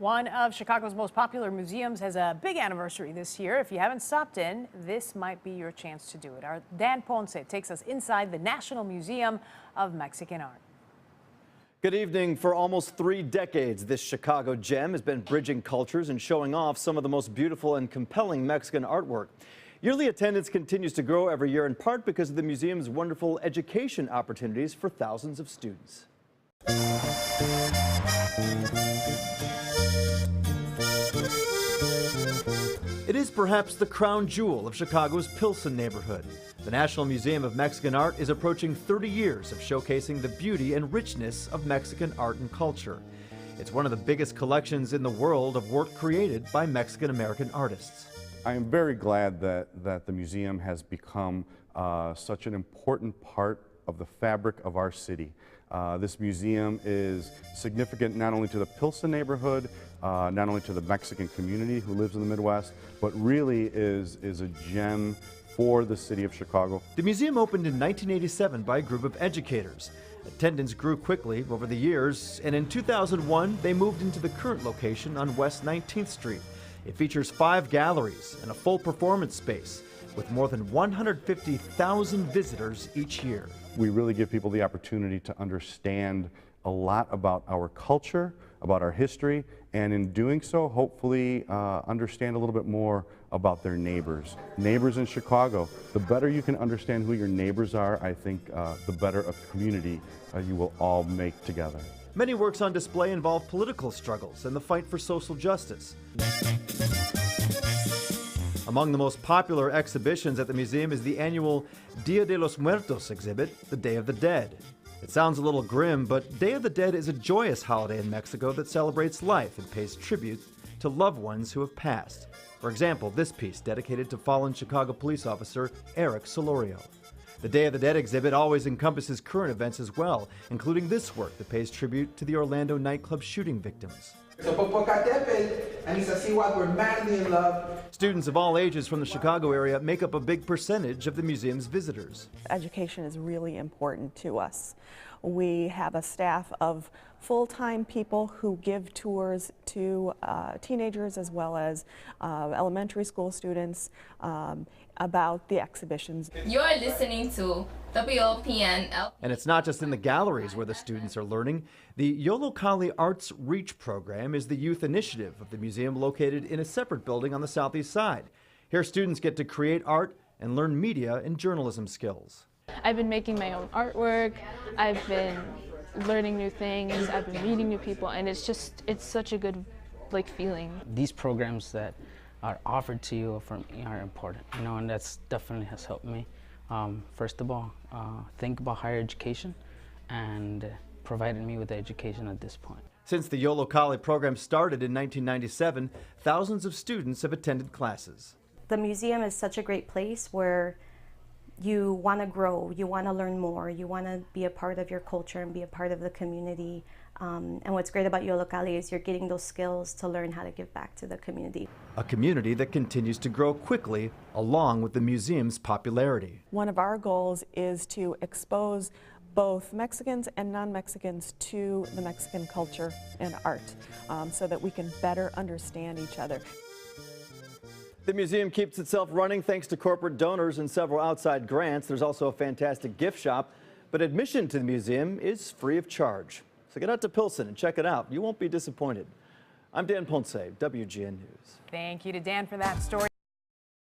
One of Chicago's most popular museums has a big anniversary this year. If you haven't stopped in, this might be your chance to do it. Our Dan Ponce takes us inside the National Museum of Mexican Art. Good evening. For almost 3 decades, this Chicago gem has been bridging cultures and showing off some of the most beautiful and compelling Mexican artwork. Yearly attendance continues to grow every year, in part because of the museum's wonderful education opportunities for thousands of students. It is perhaps the crown jewel of Chicago's Pilsen neighborhood. The National Museum of Mexican Art is approaching 30 years of showcasing the beauty and richness of Mexican art and culture. It's one of the biggest collections in the world of work created by Mexican-American artists. I am very glad that the museum has become such an important part of the fabric of our city. This museum is significant not only to the Pilsen neighborhood, not only to the Mexican community who lives in the Midwest, but really is a gem for the city of Chicago. The museum opened in 1987 by a group of educators. Attendance grew quickly over the years, and in 2001 they moved into the current location on West 19th Street. It features 5 galleries and a full performance space with more than 150,000 visitors each year. We really give people the opportunity to understand a lot about our culture, about our history, and in doing so, hopefully understand a little bit more about their neighbors. Neighbors in Chicago, the better you can understand who your neighbors are, I think the better a community you will all make together. Many works on display involve political struggles and the fight for social justice. Among the most popular exhibitions at the museum is the annual Dia de los Muertos exhibit, the Day of the Dead. It sounds a little grim, but Day of the Dead is a joyous holiday in Mexico that celebrates life and pays tribute to loved ones who have passed. For example, this piece dedicated to fallen Chicago police officer Eric Solorio. The Day of the Dead exhibit always encompasses current events as well, including this work that pays tribute to the Orlando nightclub shooting victims. And Iztaccíhuatl were madly in love. Students of all ages from the Chicago area make up a big percentage of the museum's visitors. Education is really important to us. We have a staff of full-time people who give tours to teenagers as well as elementary school students about the exhibitions. You're listening to WGN-TV. And it's not just in the galleries where the students are learning. The Yollocalli Arts Reach program is the youth initiative of the museum located in a separate building on the southeast side. Here students get to create art and learn media and journalism skills. I've been making my own artwork, I've been learning new things, I've been meeting new people, and it's such a good feeling. These programs that are offered to you from me are important, and that's definitely has helped me. First of all, think about higher education and provided me with the education at this point. Since the Yollocalli program started in 1997, thousands of students have attended classes. The museum is such a great place where you want to grow, you want to learn more, you want to be a part of your culture and be a part of the community. And what's great about Yollocalli is you're getting those skills to learn how to give back to the community. A community that continues to grow quickly along with the museum's popularity. One of our goals is to expose both Mexicans and non-Mexicans to the Mexican culture and art so that we can better understand each other. The museum keeps itself running thanks to corporate donors and several outside grants. There's also a fantastic gift shop, but admission to the museum is free of charge. So get out to Pilsen and check it out. You won't be disappointed. I'm Dan Ponce, WGN News. Thank you to Dan for that story.